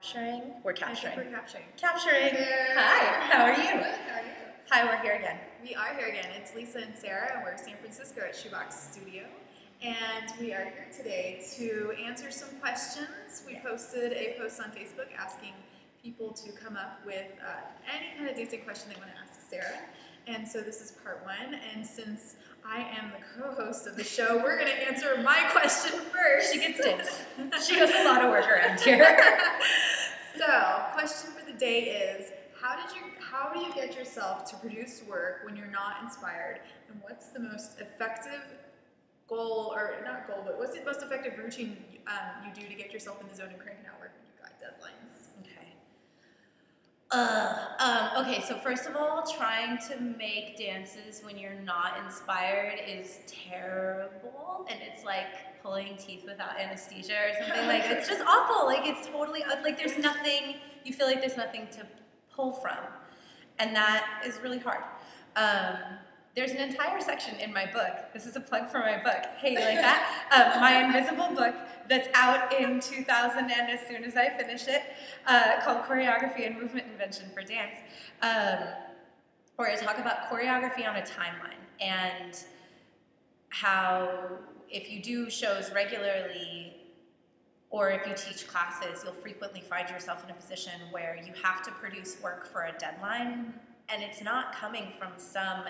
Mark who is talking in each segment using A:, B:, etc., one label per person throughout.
A: capturing? We're capturing.
B: I think we're capturing.
A: Capturing.
B: There.
A: Hi, how are you?
B: Good, how are you?
A: Hi, we're here again.
B: We are here again. It's Lisa and Sarah, and we're in San Francisco at Shoebox Studio. And we are here today to answer some questions. We posted a post on Facebook asking people to come up with any kind of dancing question they want to ask Sarah. And so this is part one. And since I am the co-host of the show, we're going to answer my question first.
A: She gets dibs. She does a lot of work around here.
B: So, question for the day is, how do you get yourself to produce work when you're not inspired? And what's the most effective goal, or not goal, but what's the most effective routine you do to get yourself in the zone and cranking out work when you've got deadlines?
A: Okay, so first of all, trying to make dances when you're not inspired is terrible, and it's like pulling teeth without anesthesia or something. Like, it's just awful. Like, it's totally, like, there's nothing, you feel like there's nothing to pull from, and that is really hard. There's an entire section in my book. This is a plug for my book. Hey, you like that? My invisible book that's out in 2000 and as soon as I finish it, called Choreography and Movement Invention for Dance, where I talk about choreography on a timeline and how if you do shows regularly or if you teach classes, you'll frequently find yourself in a position where you have to produce work for a deadline, and it's not coming from some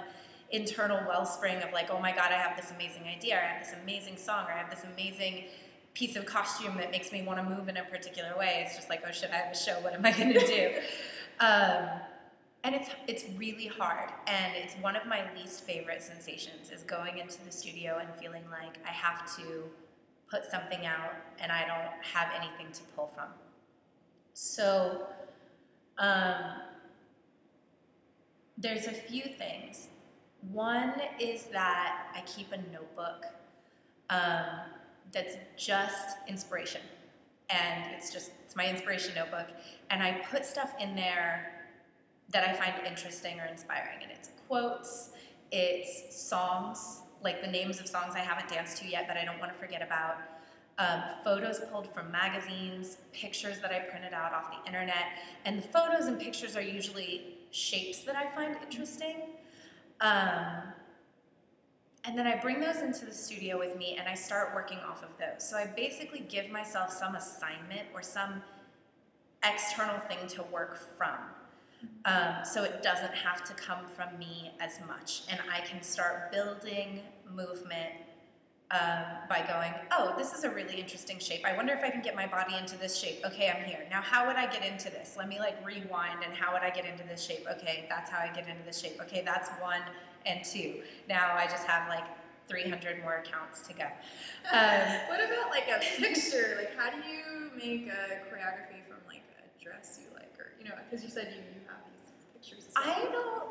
A: internal wellspring of like, oh my God, I have this amazing idea, or I have this amazing song, or I have this amazing piece of costume that makes me want to move in a particular way. It's just like, oh shit, I have a show, what am I going to do? And it's really hard, and it's one of my least favorite sensations is going into the studio and feeling like I have to put something out and I don't have anything to pull from. So there's a few things. One is that I keep a notebook that's just inspiration, and it's my inspiration notebook, and I put stuff in there that I find interesting or inspiring, and it's quotes, it's songs, like the names of songs I haven't danced to yet but I don't want to forget about, photos pulled from magazines, pictures that I printed out off the internet, and the photos and pictures are usually shapes that I find interesting. And then I bring those into the studio with me and I start working off of those. So I basically give myself some assignment or some external thing to work from. So it doesn't have to come from me as much. And I can start building movement by going, oh, this is a really interesting shape. I wonder if I can get my body into this shape. Okay, I'm here. Now, how would I get into this? Let me like rewind, and how would I get into this shape? Okay, that's how I get into this shape. Okay, that's 1 and 2. Now I just have like 300 more counts to go.
B: What about like a picture? Like, how do you make a choreography from like a dress you like, or, you know, because you said you have these pictures as well.
A: I don't.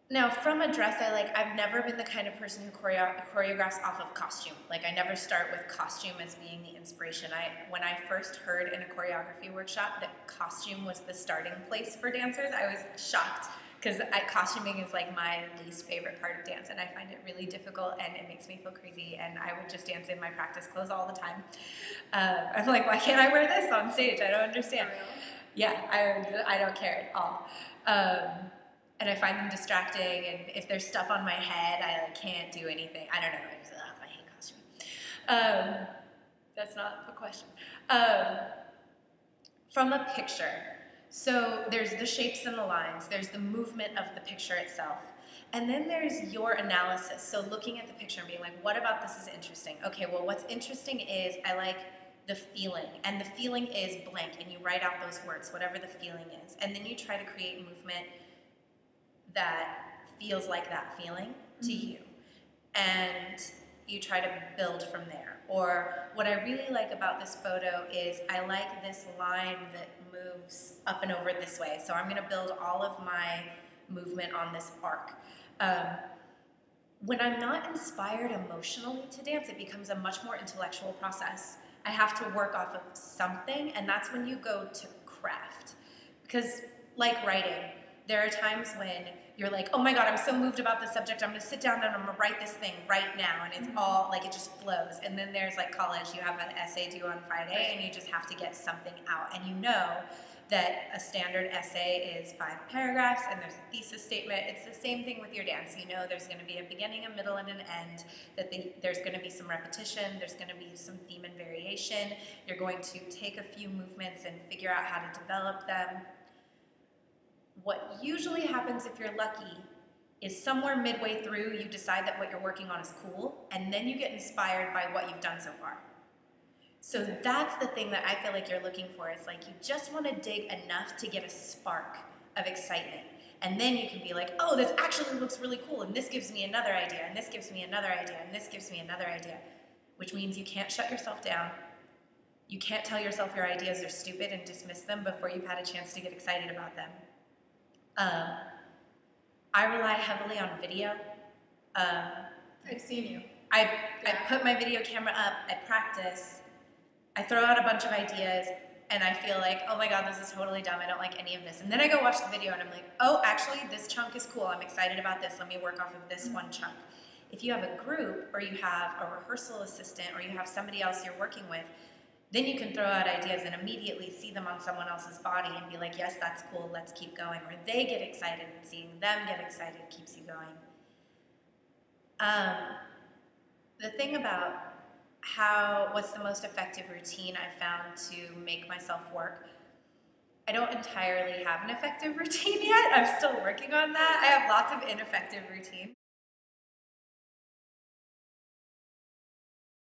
A: Now, from a dress, I've never been the kind of person who choreographs off of costume. Like, I never start with costume as being the inspiration. When I first heard in a choreography workshop that costume was the starting place for dancers, I was shocked, because costuming is like my least favorite part of dance, and I find it really difficult, and it makes me feel crazy, and I would just dance in my practice clothes all the time. I'm like, why can't I wear this on stage? I don't understand. Yeah, I don't care at all. And I find them distracting, and if there's stuff on my head, I can't do anything. I don't know, I hate costume. That's not a question. From a picture, so there's the shapes and the lines, there's the movement of the picture itself, and then there's your analysis. So looking at the picture and being like, what about this is interesting? Okay, well, what's interesting is I like the feeling, and the feeling is blank, and you write out those words, whatever the feeling is, and then you try to create movement that feels like that feeling to you, and you try to build from there. Or what I really like about this photo is I like this line that moves up and over this way, so I'm going to build all of my movement on this arc. When I'm not inspired emotionally to dance, it becomes a much more intellectual process. I have to work off of something, and that's when you go to craft. Because like writing, there are times when you're like, oh my God, I'm so moved about this subject. I'm going to sit down and I'm going to write this thing right now. And it's all like, it just flows. And then there's like college, you have an essay due on Friday and you just have to get something out. And you know that a standard essay is 5 paragraphs and there's a thesis statement. It's the same thing with your dance. You know there's going to be a beginning, a middle, and an end, that there's going to be some repetition, there's going to be some theme and variation. You're going to take a few movements and figure out how to develop them. What usually happens if you're lucky is somewhere midway through you decide that what you're working on is cool, and then you get inspired by what you've done so far. So that's the thing that I feel like you're looking for. It's like you just want to dig enough to get a spark of excitement. And then you can be like, oh, this actually looks really cool, and this gives me another idea, and this gives me another idea, and this gives me another idea. Which means you can't shut yourself down. You can't tell yourself your ideas are stupid and dismiss them before you've had a chance to get excited about them. I rely heavily on video.
B: I've seen you.
A: I put my video camera up, I practice, I throw out a bunch of ideas, and I feel like, oh my God, this is totally dumb, I don't like any of this. And then I go watch the video and I'm like, oh, actually, this chunk is cool, I'm excited about this, let me work off of this one chunk. If you have a group, or you have a rehearsal assistant, or you have somebody else you're working with, then you can throw out ideas and immediately see them on someone else's body and be like, yes, that's cool, let's keep going. Or they get excited, and seeing them get excited keeps you going. The thing about what's the most effective routine I've found to make myself work, I don't entirely have an effective routine yet. I'm still working on that. I have lots of ineffective routines.